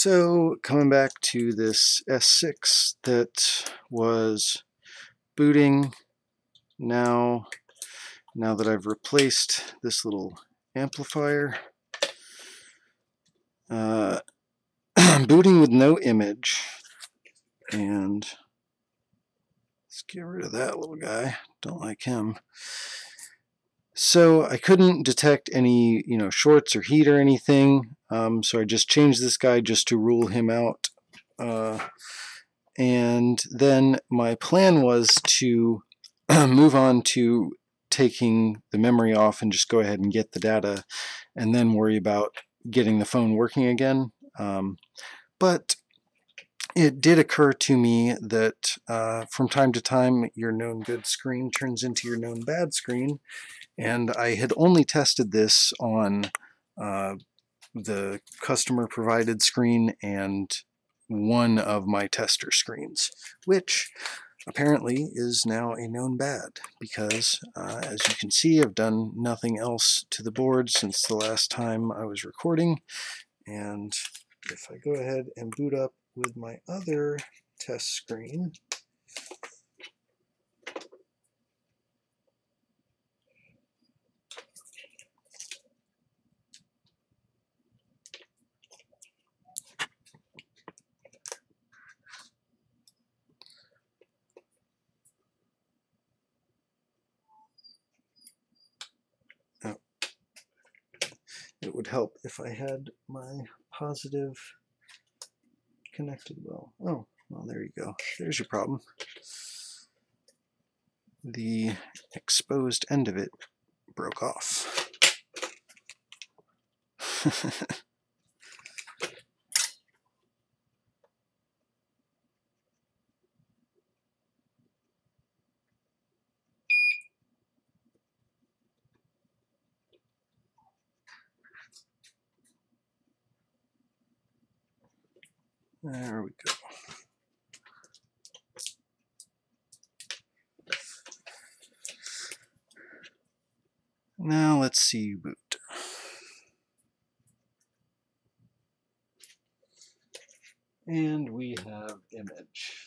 So coming back to this S6 that was booting now that I've replaced this little amplifier, booting with no image, and let's get rid of that little guy. Don't like him. So I couldn't detect any, shorts or heat or anything. So I just changed this guy just to rule him out. And then my plan was to move on to taking the memory off and just go ahead and get the data and then worry about getting the phone working again. But it did occur to me that from time to time your known good screen turns into your known bad screen, and I had only tested this on the customer provided screen and one of my tester screens, which apparently is now a known bad because as you can see, I've done nothing else to the board since the last time I was recording. And if I go ahead and boot up with my other test screen, it would help if I had my positive connected well. Oh, well, there you go. There's your problem. The exposed end of it broke off. There we go. Now let's see boot. And we have image.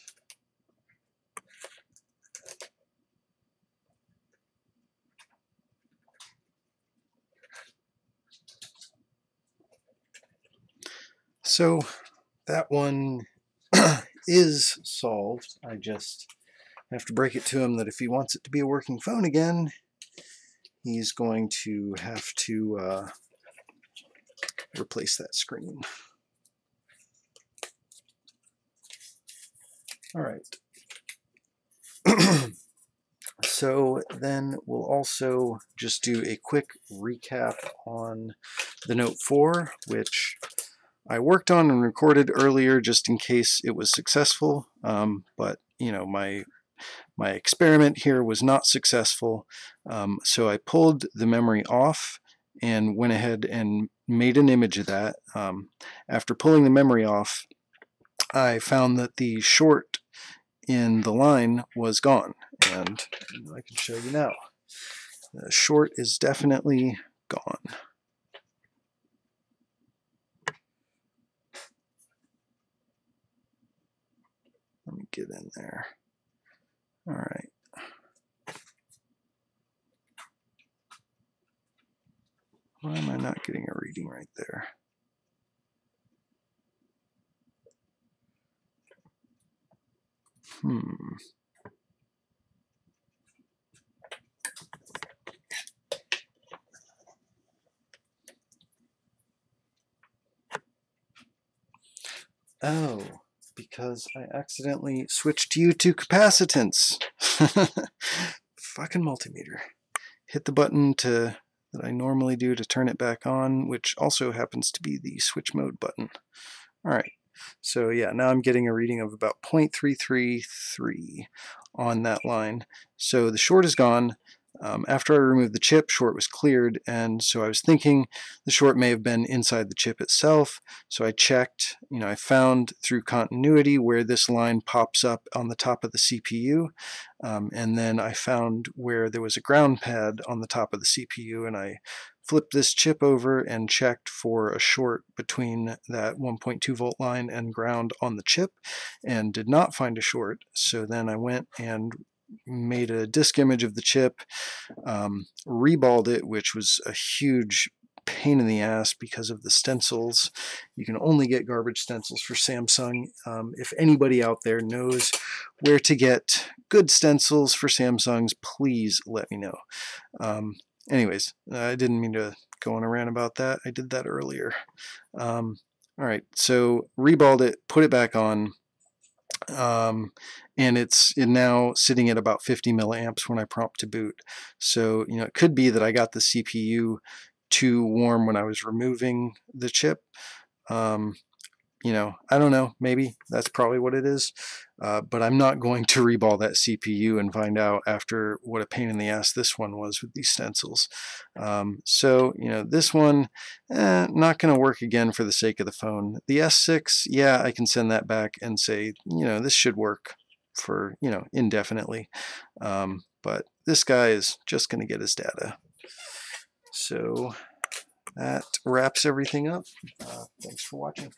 So that one is solved. I just have to break it to him that if he wants it to be a working phone again, he's going to have to replace that screen. All right. So then we'll also just do a quick recap on the Note 4, which I worked on and recorded earlier just in case it was successful, but my experiment here was not successful, so I pulled the memory off and went ahead and made an image of that. After pulling the memory off, I found that the short in the line was gone, and I can show you now. The short is definitely gone. Let me get in there. All right. Why am I not getting a reading right there? Oh, because I accidentally switched you to capacitance. Fucking multimeter. Hit the button that I normally do to turn it back on, which also happens to be the switch mode button. All right. So yeah, now I'm getting a reading of about 0.333 on that line. So the short is gone. After I removed the chip, short was cleared, and so I was thinking the short may have been inside the chip itself. So I checked, I found through continuity where this line pops up on the top of the CPU, and then I found where there was a ground pad on the top of the CPU, and I flipped this chip over and checked for a short between that 1.2 volt line and ground on the chip, and did not find a short. So then I went and made a disk image of the chip, reballed it, which was a huge pain in the ass because of the stencils. You can only get garbage stencils for Samsung. If anybody out there knows where to get good stencils for Samsungs, please let me know. Anyways, I didn't mean to go on a rant about that. I did that earlier. All right, so reballed it, put it back on, and it's now sitting at about 50 milliamps when I prompt to boot. So, it could be that I got the CPU too warm when I was removing the chip. I don't know, maybe that's probably what it is, but I'm not going to reball that CPU and find out after what a pain in the ass this one was with these stencils. So, this one, not going to work again for the sake of the phone. The S6, yeah, I can send that back and say, this should work for, indefinitely. But this guy is just going to get his data. So that wraps everything up. Thanks for watching.